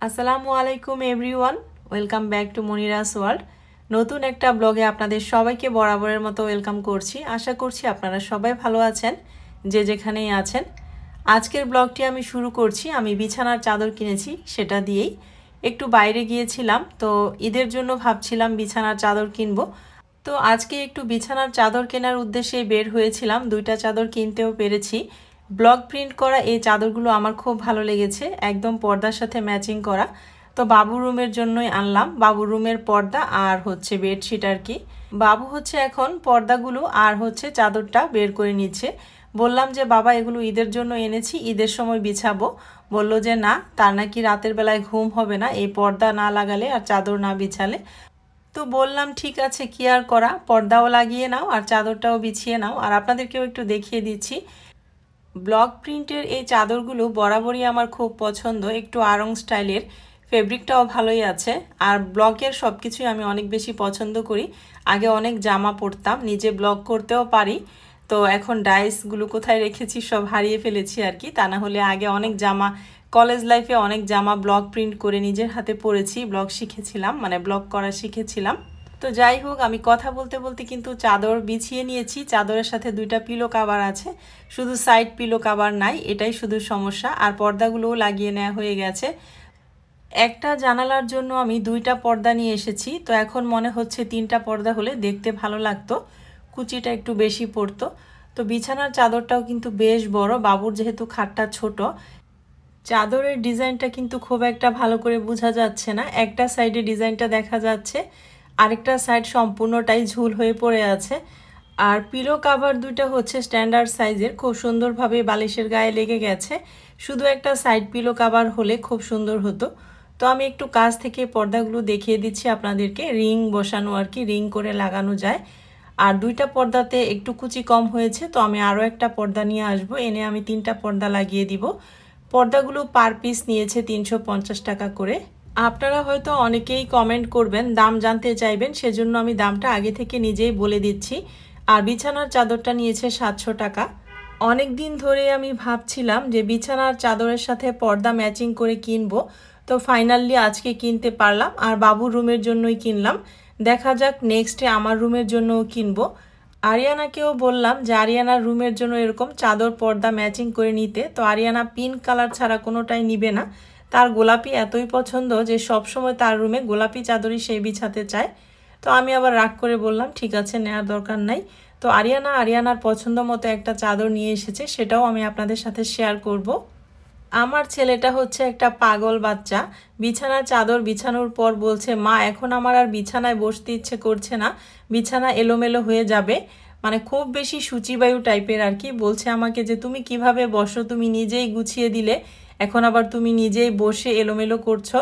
আসসালামু আলাইকুম everyone, welcome back to Monira's world. নতুন একটা ব্লগে আপনাদের সবাইকে বরাবরের মতো ওয়েলকাম করছি। আশা করছি আপনারা সবাই ভালো আছেন, যে যেখানেই আছেন। আজকের ব্লগটি আমি শুরু করছি। আমি বিছানার চাদর কিনেছি, সেটা দিয়েই একটু বাইরে গিয়েছিলাম। তো ঈদের জন্য ভাবছিলাম বিছানার চাদর কিনবো। তো আজকে একটু বিছানার চাদর কেনার উদ্দেশ্যে বের হয়েছিলাম। দুইটা চাদর কিনতেও পেরেছি। ব্লক প্রিন্ট করা এই চাদরগুলো আমার খুব ভালো লেগেছে, একদম পর্দার সাথে ম্যাচিং করা। তো বাবু রুমের জন্যই আনলাম, বাবু রুমের পর্দা আর হচ্ছে বেডশিট আর কি। বাবু হচ্ছে এখন পর্দাগুলো আর হচ্ছে চাদরটা বের করে নিচ্ছে। বললাম যে বাবা এগুলো ঈদের জন্য এনেছি, ঈদের সময় বিছাবো। বলল যে না, তার নাকি রাতের বেলায় ঘুম হবে না এই পর্দা না লাগালে আর চাদর না বিছালে। তো বললাম ঠিক আছে, কি আর করা, পর্দাও লাগিয়ে নাও আর চাদরটাও বিছিয়ে নাও। আর আপনাদেরকেও একটু দেখিয়ে দিচ্ছি। ব্লক প্রিন্টের এই চাদরগুলো বরাবরই আমার খুব পছন্দ, একটু আড়ং স্টাইলের, ফেব্রিকটাও ভালোই আছে। আর ব্লকের সব কিছুই আমি অনেক বেশি পছন্দ করি। আগে অনেক জামা পরতাম, নিজে ব্লক করতেও পারি। তো এখন ডাইসগুলো কোথায় রেখেছি সব হারিয়ে ফেলেছি আর কি। তা না হলে আগে অনেক জামা, কলেজ লাইফে অনেক জামা ব্লক প্রিন্ট করে নিজের হাতে পরেছি, ব্লক শিখেছিলাম, মানে ব্লক করা শিখেছিলাম। তো যাই হোক, আমি কথা বলতে বলতে কিন্তু চাদর বিছিয়ে নিয়েছি। চাদরের সাথে দুইটা পিলো কাভার আছে, শুধু সাইড পিলো কাভার নাই, এটাই শুধু সমস্যা। আর পর্দাগুলোও লাগিয়ে নেওয়া হয়ে গেছে। একটা জানালার জন্য আমি দুইটা পর্দা নিয়ে এসেছি। তো এখন মনে হচ্ছে তিনটা পর্দা হলে দেখতে ভালো লাগতো, কুচিটা একটু বেশি পড়তো। তো বিছানার চাদরটাও কিন্তু বেশ বড়, বাবুর যেহেতু খাটটা ছোট। চাদরের ডিজাইনটা কিন্তু খুব একটা ভালো করে বোঝা যাচ্ছে না, একটা সাইডে ডিজাইনটা দেখা যাচ্ছে, আরেকটা সাইড সম্পূর্ণটাই ঝুল হয়ে পড়ে আছে। আর পিলো কাভার দুইটা হচ্ছে স্ট্যান্ডার্ড সাইজের, খুব সুন্দরভাবে বালিশের গায়ে লেগে গেছে। শুধু একটা সাইড পিলো কাভার হলে খুব সুন্দর হতো। তো আমি একটু কাছ থেকে পর্দাগুলো দেখিয়ে দিচ্ছি আপনাদেরকে। রিং বসানো আর কি, রিং করে লাগানো যায়। আর দুইটা পর্দাতে একটু কুচি কম হয়েছে, তো আমি আরও একটা পর্দা নিয়ে আসবো, এনে আমি তিনটা পর্দা লাগিয়ে দিব। পর্দাগুলো পার পিস নিয়েছে 350 টাকা করে। আপনারা হয়তো অনেকেই কমেন্ট করবেন, দাম জানতে চাইবেন, সেজন্য আমি দামটা আগে থেকে নিজেই বলে দিচ্ছি। আর বিছানার চাদরটা নিয়েছে 700 টাকা। অনেক দিন ধরে আমি ভাবছিলাম যে বিছানার চাদরের সাথে পর্দা ম্যাচিং করে কিনবো। তো ফাইনালি আজকে কিনতে পারলাম, আর বাবুর রুমের জন্যই কিনলাম। দেখা যাক নেক্সটে আমার রুমের জন্যও কিনবো। আরিয়ানাকেও বললাম যে আরিয়ানার রুমের জন্য এরকম চাদর পর্দা ম্যাচিং করে নিতে। তো আরিয়ানা পিঙ্ক কালার ছাড়া কোনোটাই নিবে না, তার গোলাপি এতই পছন্দ যে সব সময় তার রুমে গোলাপি চাদরই সে বিছাতে চায়। তো আমি আবার রাগ করে বললাম ঠিক আছে, নেওয়ার দরকার নাই। তো আরিয়ানার পছন্দ মতো একটা চাদর নিয়ে এসেছে, সেটাও আমি আপনাদের সাথে শেয়ার করব। আমার ছেলেটা হচ্ছে একটা পাগল বাচ্চা। বিছানার চাদর বিছানোর পর বলছে, মা এখন আমার আর বিছানায় বসতে ইচ্ছে করছে না, বিছানা এলোমেলো হয়ে যাবে। মানে খুব বেশি সূচিবায়ু টাইপের আর কি। বলছে আমাকে যে তুমি কিভাবে বসো, তুমি নিজেই গুছিয়ে দিলে, এখন আবার তুমি নিজেই বসে এলোমেলো করছো।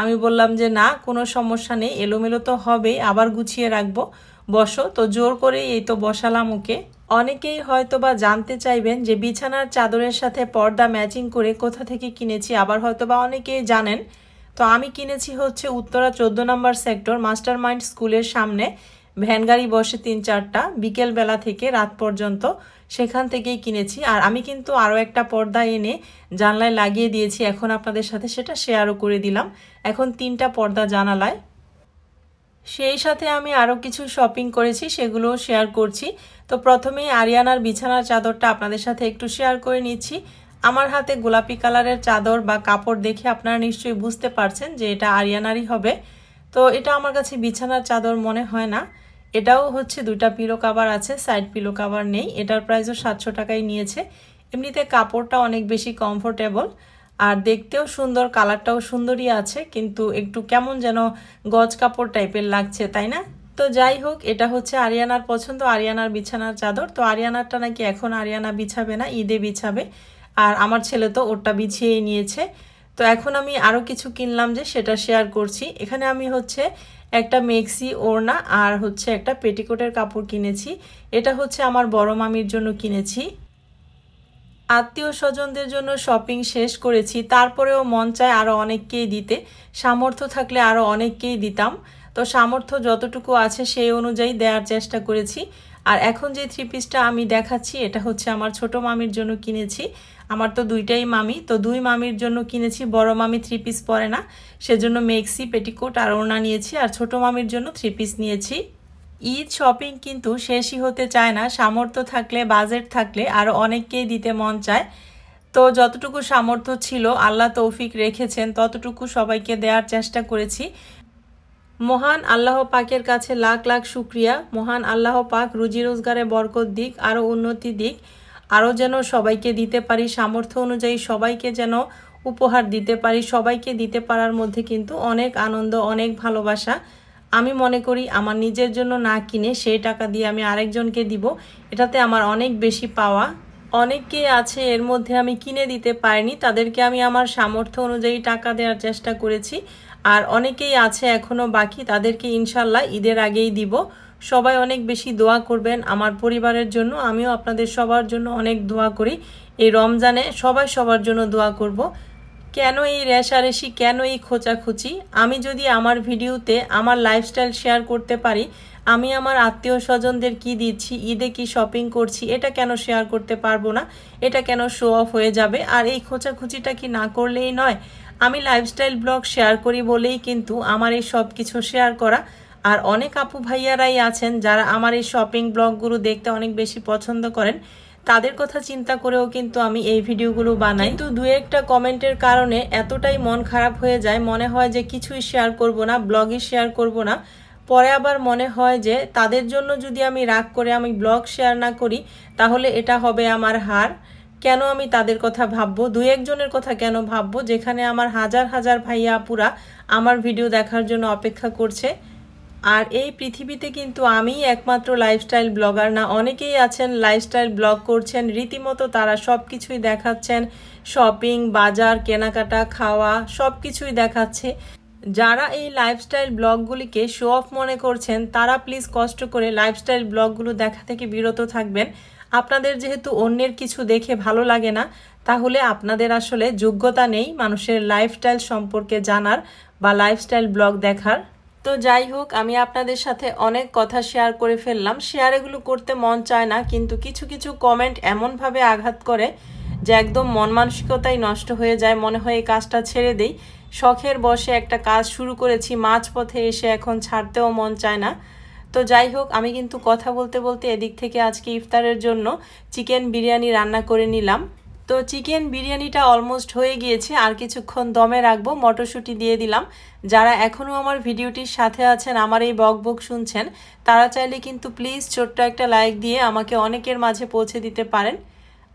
আমি বললাম যে না, কোনো সমস্যা নেই, এলোমেলো তো হবেই, আবার গুছিয়ে রাখবো, বসো। তো জোর করে এই তো বসালাম ওকে। অনেকেই হয়তো বা জানতে চাইবেন যে বিছানার চাদরের সাথে পর্দা ম্যাচিং করে কোথা থেকে কিনেছি, আবার হয়তো বা অনেকেই জানেন। তো আমি কিনেছি হচ্ছে উত্তরা 14 নম্বর সেক্টর মাস্টার মাইন্ড স্কুলের সামনে। ভ্যান গাড়ি বসে 3-4টা, বিকেল বেলা থেকে রাত পর্যন্ত, সেখান থেকেই কিনেছি। আর আমি কিন্তু আরও একটা পর্দা এনে জানলায় লাগিয়ে দিয়েছি, এখন আপনাদের সাথে সেটা শেয়ারও করে দিলাম। এখন 3টা পর্দা জানালায়। সেই সাথে আমি আরও কিছু শপিং করেছি, সেগুলোও শেয়ার করছি। তো প্রথমেই আরিয়ানার বিছানার চাদরটা আপনাদের সাথে একটু শেয়ার করে নিচ্ছি। আমার হাতে গোলাপি কালারের চাদর বা কাপড় দেখে আপনারা নিশ্চয়ই বুঝতে পারছেন যে এটা আরিয়ানারই হবে। তো এটা আমার কাছে বিছানার চাদর মনে হয় না। এটাও হচ্ছে দুইটা পিলো কাভার আছে, সাইড পিলো কাভার নেই। এটার প্রাইসও 700 টাকাই নিয়েছে। এমনিতে কাপড়টা অনেক বেশি কমফোর্টেবল, আর দেখতেও সুন্দর, কালারটাও সুন্দরই আছে, কিন্তু একটু কেমন যেন গজ কাপড় টাইপের লাগছে, তাই না? তো যাই হোক, এটা হচ্ছে আরিয়ানার পছন্দ, আরিয়ানার বিছানার চাদর। তো আরিয়ানারটা নাকি এখন আরিয়ানা বিছাবে না, ঈদে বিছাবে। আর আমার ছেলে তো ওরটা বিছিয়েই নিয়েছে। তো এখন আমি আরও কিছু কিনলাম যে সেটা শেয়ার করছি। এখানে আমি হচ্ছে একটা মেক্সি ওড়না আর হচ্ছে একটা পেটিকোটের কাপড় কিনেছি। এটা হচ্ছে আমার বড় মামির জন্য কিনেছি। আত্মীয় স্বজনদের জন্য শপিং শেষ করেছি, তারপরেও মন চায় আরও অনেককেই দিতে। সামর্থ্য থাকলে আরও অনেককেই দিতাম। তো সামর্থ্য যতটুকু আছে সেই অনুযায়ী দেওয়ার চেষ্টা করেছি। আর এখন যে থ্রি পিসটা আমি দেখাচ্ছি এটা হচ্ছে আমার ছোট মামির জন্য কিনেছি। আমার তো দুইটাই মামি, তো দুই মামির জন্য কিনেছি। বড় মামি থ্রি পিস পরে না, সেজন্য মেক্সি, পেটিকোট আর ওড়না নিয়েছি, আর ছোট মামির জন্য থ্রি পিস নিয়েছি। ঈদ শপিং কিন্তু শেষই হতে চায় না। সামর্থ্য থাকলে, বাজেট থাকলে আরও অনেককেই দিতে মন চায়। তো যতটুকু সামর্থ্য ছিল, আল্লাহ তৌফিক রেখেছেন, ততটুকু সবাইকে দেওয়ার চেষ্টা করেছি। মহান আল্লাহ পাকের কাছে লাখ লাখ শুক্রিয়া। মহান আল্লাহ পাক রুজি রোজগারে বরকত দিক, আরও উন্নতি দিক, আরও যেন সবাইকে দিতে পারি, সামর্থ্য অনুযায়ী সবাইকে যেন উপহার দিতে পারি। সবাইকে দিতে পারার মধ্যে কিন্তু অনেক আনন্দ, অনেক ভালোবাসা। আমি মনে করি আমার নিজের জন্য না কিনে সেই টাকা দিয়ে আমি আরেকজনকে দিব, এটাতে আমার অনেক বেশি পাওয়া। অনেকে আছে এর মধ্যে আমি কিনে দিতে পারিনি, তাদেরকে আমি আমার সামর্থ্য অনুযায়ী টাকা দেওয়ার চেষ্টা করেছি। আর অনেকেই আছে এখনও বাকি, তাদেরকে ইনশাল্লাহ ঈদের আগেই দিব। সবাই অনেক বেশি দোয়া করবেন আমার পরিবারের জন্য, আমিও আপনাদের সবার জন্য অনেক দোয়া করি। এই রমজানে সবাই সবার জন্য দোয়া করব। কেন এই রেশারেশি, কেন এই খোঁচাখুচি? আমি যদি আমার ভিডিওতে আমার লাইফস্টাইল শেয়ার করতে পারি, আমি আমার আত্মীয় স্বজনদের কি দিচ্ছি, ঈদে কি শপিং করছি, এটা কেন শেয়ার করতে পারবো না? এটা কেন শো অফ হয়ে যাবে? আর এই খোঁচাখুচিটা কি না করলেই নয়? আমি লাইফস্টাইল ব্লগ শেয়ার করি বলেই কিন্তু আমার এই সব কিছু শেয়ার করা। আর অনেক আপু ভাইয়ারাই আছেন যারা আমার এই শপিং ব্লগগুলো দেখতে অনেক বেশি পছন্দ করেন, তাদের কথা চিন্তা করেও কিন্তু আমি এই ভিডিওগুলো বানাই। কিন্তু দু একটা কমেন্টের কারণে এতটাই মন খারাপ হয়ে যায়, মনে হয় যে কিছুই শেয়ার করব না, ব্লগই শেয়ার করব না। পরে আবার মনে হয় যে তাদের জন্য যদি আমি রাগ করে আমি ব্লগ শেয়ার না করি, তাহলে এটা হবে আমার হার। কেন আমি তাদের কথা ভাববো, দু একজনের কথা কেন ভাববো, যেখানে আমার হাজার হাজার ভাইয়া আপুরা আমার ভিডিও দেখার জন্য অপেক্ষা করছে। আর এই পৃথিবীতে কিন্তু আমিই একমাত্র লাইফস্টাইল ব্লগার না, অনেকেই আছেন লাইফস্টাইল ব্লগ করছেন, রীতিমতো তারা সব কিছুই দেখাচ্ছেন, শপিং, বাজার, কেনাকাটা, খাওয়া সব কিছুই দেখাচ্ছে। যারা এই লাইফস্টাইল ব্লগগুলিকে শো অফ মনে করছেন, তারা প্লিজ কষ্ট করে লাইফস্টাইল ব্লগগুলো দেখা থেকে বিরত থাকবেন। আপনাদের যেহেতু অন্যের কিছু দেখে ভালো লাগে না, তাহলে আপনাদের আসলে যোগ্যতা নেই মানুষের লাইফস্টাইল সম্পর্কে জানার বা লাইফস্টাইল ব্লগ দেখার। তো যাই হোক, আমি আপনাদের সাথে অনেক কথা শেয়ার করে ফেললাম। শেয়ার এগুলো করতে মন চায় না, কিন্তু কিছু কিছু কমেন্ট এমনভাবে আঘাত করে যে একদম মন মানসিকতাই নষ্ট হয়ে যায়, মনে হয় এই কাজটা ছেড়ে দেই। শখের বশে একটা কাজ শুরু করেছি, মাঝপথে এসে এখন ছাড়তেও মন চায় না। তো যাই হোক, আমি কিন্তু কথা বলতে বলতে এদিক থেকে আজকে ইফতারের জন্য চিকেন বিরিয়ানি রান্না করে নিলাম। তো চিকেন বিরিয়ানিটা অলমোস্ট হয়ে গিয়েছে, আর কিছুক্ষণ দমে রাখবো। মটরশুঁটি দিয়ে দিলাম। যারা এখনও আমার ভিডিওটির সাথে আছেন, আমার এই বকবক শুনছেন, তারা চাইলে কিন্তু প্লিজ ছোট্ট একটা লাইক দিয়ে আমাকে অনেকের মাঝে পৌঁছে দিতে পারেন।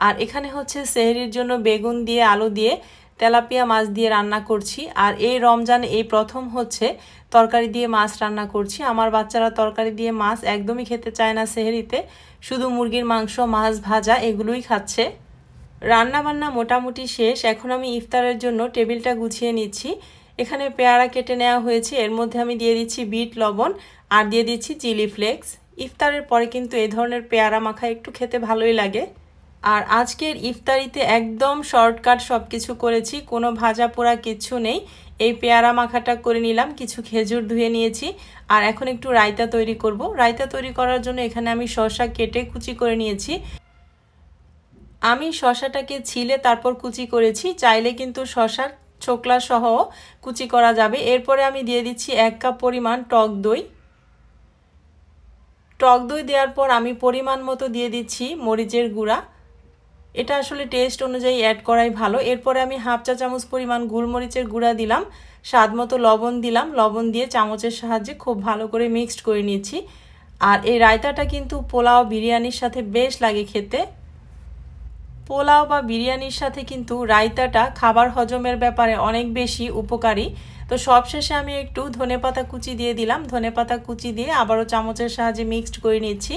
আর এখানে হচ্ছে সেহরির জন্য বেগুন দিয়ে, আলু দিয়ে, তেলাপিয়া মাছ দিয়ে রান্না করছি। আর এই রমজান এই প্রথম হচ্ছে তরকারি দিয়ে মাছ রান্না করছি। আমার বাচ্চারা তরকারি দিয়ে মাছ একদমই খেতে চায় না সেহরিতে, শুধু মুরগির মাংস, মাছ ভাজা এগুলোই খাচ্ছে। রান্না বান্না মোটামুটি শেষ, এখন আমি ইফতারের জন্য টেবিলটা গুছিয়ে নিচ্ছি। এখানে পেয়ারা কেটে নেওয়া হয়েছে, এর মধ্যে আমি দিয়ে দিচ্ছি বিট লবণ আর দিয়ে দিচ্ছি চিলি ফ্লেক্স। ইফতারের পরে কিন্তু এই ধরনের পেয়ারা মাখা একটু খেতে ভালোই লাগে। আর আজকের ইফতারিতে একদম শর্টকাট সব কিছু করেছি, কোনো ভাজা পোড়া কিচ্ছু নেই। এই পেয়ারা মাখাটা করে নিলাম, কিছু খেজুর ধুয়ে নিয়েছি, আর এখন একটু রায়তা তৈরি করব। রায়তা তৈরি করার জন্য এখানে আমি শসা কেটে কুচি করে নিয়েছি। আমি শসাটাকে ছিলে তারপর কুচি করেছি, চাইলে কিন্তু শসার ছোকলা সহ কুচি করা যাবে। এরপরে আমি দিয়ে দিচ্ছি 1 কাপ পরিমাণ টক দই। টক দই দেওয়ার পর আমি পরিমাণ মতো দিয়ে দিচ্ছি মরিচের গুঁড়া। এটা আসলে টেস্ট অনুযায়ী অ্যাড করাই ভালো। এরপরে আমি হাফ চা চামচ পরিমাণ গোলমরিচের গুঁড়া দিলাম, স্বাদ মতো লবণ দিলাম। লবণ দিয়ে চামচের সাহায্যে খুব ভালো করে মিক্সড করে নিয়েছি। আর এই রায়তাটা কিন্তু পোলাও, বিরিয়ানির সাথে বেশ লাগে খেতে। পোলাও বা বিরিয়ানির সাথে কিন্তু রায়তাটা খাবার হজমের ব্যাপারে অনেক বেশি উপকারী। তো সবশেষে আমি একটু ধনেপাতা কুচি দিয়ে দিলাম। ধনেপাতা কুচি দিয়ে আবারও চামচের সাহায্যে মিক্সড করে নিচ্ছি।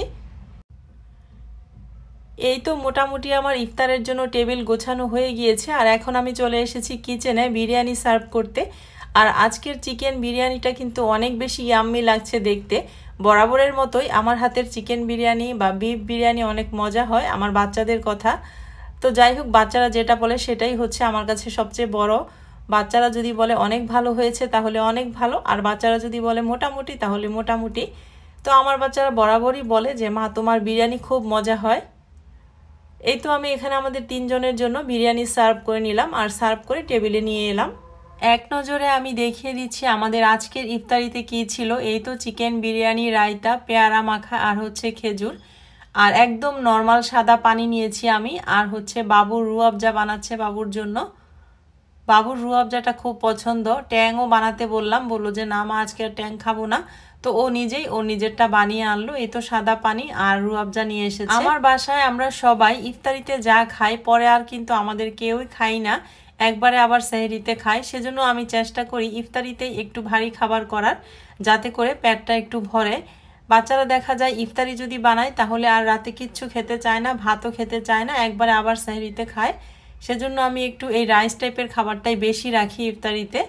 এই তো মোটামুটি আমার ইফতারের জন্য টেবিল গোছানো হয়ে গিয়েছে। আর এখন আমি চলে এসেছি কিচেনে বিরিয়ানি সার্ভ করতে। আর আজকের চিকেন বিরিয়ানিটা কিন্তু অনেক বেশি ইয়াম্মি লাগছে দেখতে। বরাবরের মতোই আমার হাতের চিকেন বিরিয়ানি বা বিফ বিরিয়ানি অনেক মজা হয়, আমার বাচ্চাদের কথা। তো যাই হোক, বাচ্চারা যেটা বলে সেটাই হচ্ছে আমার কাছে সবচেয়ে বড়। বাচ্চারা যদি বলে অনেক ভালো হয়েছে তাহলে অনেক ভালো, আর বাচ্চারা যদি বলে মোটামুটি তাহলে মোটামুটি। তো আমার বাচ্চারা বরাবরই বলে যে মা তোমার বিরিয়ানি খুব মজা হয়। এই তো আমি এখানে আমাদের 3 জনের জন্য বিরিয়ানি সার্ভ করে নিলাম আর সার্ভ করে টেবিলে নিয়ে এলাম। এক নজরে আমি দেখিয়ে দিচ্ছি আমাদের আজকের ইফতারিতে কি ছিল। এই তো চিকেন বিরিয়ানি, রায়তা, পেয়ারা মাখা আর হচ্ছে খেজুর, আর একদম নর্মাল সাদা পানি নিয়েছি আমি। আর হচ্ছে বাবুর রুয়াবজা বানাচ্ছে বাবুর জন্য। বাবুর রুয়াবজাটা খুব পছন্দ, ট্যাংও বানাতে বললাম, বললো যে না মা আজকে ট্যাং খাবো না। তো ও নিজেরটা বানিয়ে আনলো। এই তো সাদা পানি আর রুয়াবজা নিয়ে এসেছে। আমার বাসায় আমরা সবাই ইফতারিতে যা খাই পরে আর কিন্তু আমাদের কেউই খাই না, একবারে আবার সেহরিতে খাই। সেজন্য আমি চেষ্টা করি ইফতারিতেই একটু ভারী খাবার করার, যাতে করে পেটটা একটু ভরে। বাচ্চারা দেখা যায় ইফতারি যদি বানায় তাহলে আর রাতে কিচ্ছু খেতে চায় না, ভাতও খেতে চায় না, একবারে আবার সেহরিতে খায়। সেজন্য আমি একটু এই রাইস টাইপের খাবারটাই বেশি রাখি ইফতারিতে।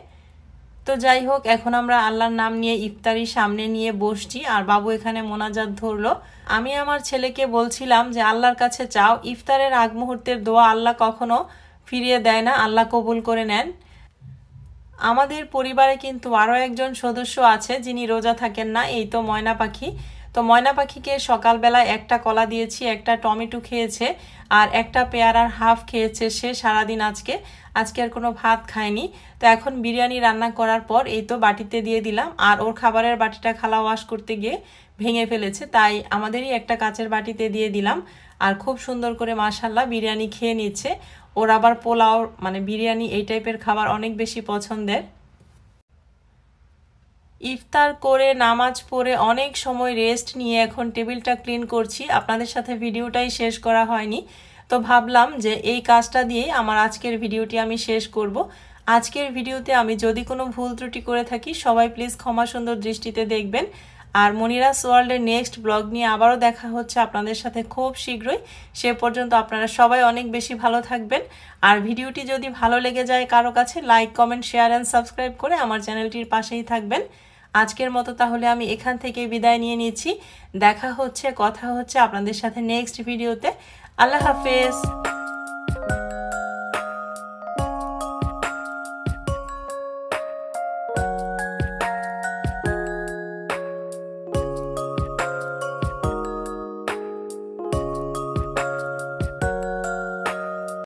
তো যাই হোক, এখন আমরা আল্লাহর নাম নিয়ে ইফতারি সামনে নিয়ে বসছি আর বাবু এখানে মোনাজাত ধরলো। আমি আমার ছেলেকে বলছিলাম যে আল্লাহর কাছে চাও, ইফতারের আগ মুহূর্তের দোয়া আল্লাহ কখনো ফিরিয়ে দেয় না, আল্লাহ কবুল করে নেন। আমাদের পরিবারে কিন্তু আরও একজন সদস্য আছে যিনি রোজা থাকেন না, এই তো ময়না পাখি। তো ময়না পাখিকে সকালবেলায় একটা কলা দিয়েছি, একটা টমেটো খেয়েছে আর একটা পেয়ারার হাফ খেয়েছে সে সারাদিন। আজকে আর কোনো ভাত খায়নি। তো এখন বিরিয়ানি রান্না করার পর এই তো বাটিতে দিয়ে দিলাম, আর ওর খাবারের বাটিটা খালা ওয়াশ করতে গিয়ে ভেঙে ফেলেছে, তাই আমাদেরই একটা কাচের বাটিতে দিয়ে দিলাম। আর খুব সুন্দর করে মাশাল্লাহ বিরিয়ানি খেয়ে নিচ্ছে। ওর আবার পোলাও মানে বিরিয়ানি এই টাইপের খাবার অনেক বেশি পছন্দের। ইফতার করে নামাজ পড়ে অনেক সময় রেস্ট নিয়ে এখন টেবিলটা ক্লিন করছি। আপনাদের সাথে ভিডিওটাই শেষ করা হয়নি, তো ভাবলাম যে এই কাজটা দিয়েই আমার আজকের ভিডিওটি আমি শেষ করব। আজকের ভিডিওতে আমি যদি কোনো ভুল ত্রুটি করে থাকি সবাই প্লিজ ক্ষমা সুন্দর দৃষ্টিতে দেখবেন। আর মনিরাস ওয়ার্ল্ডের নেক্সট ব্লগ নিয়ে আবারও দেখা হচ্ছে আপনাদের সাথে খুব শীঘ্রই। সে পর্যন্ত আপনারা সবাই অনেক বেশি ভালো থাকবেন। আর ভিডিওটি যদি ভালো লেগে যায় কারো কাছে, like, comment, share and subscribe করে আমার চ্যানেলটির পাশেই থাকবেন। আজকের মতো তাহলে আমি এখান থেকে বিদায় নিয়ে নিচ্ছি। দেখা হচ্ছে, কথা হচ্ছে আপনাদের সাথে নেক্সট ভিডিওতে। আল্লাহ হাফেজ।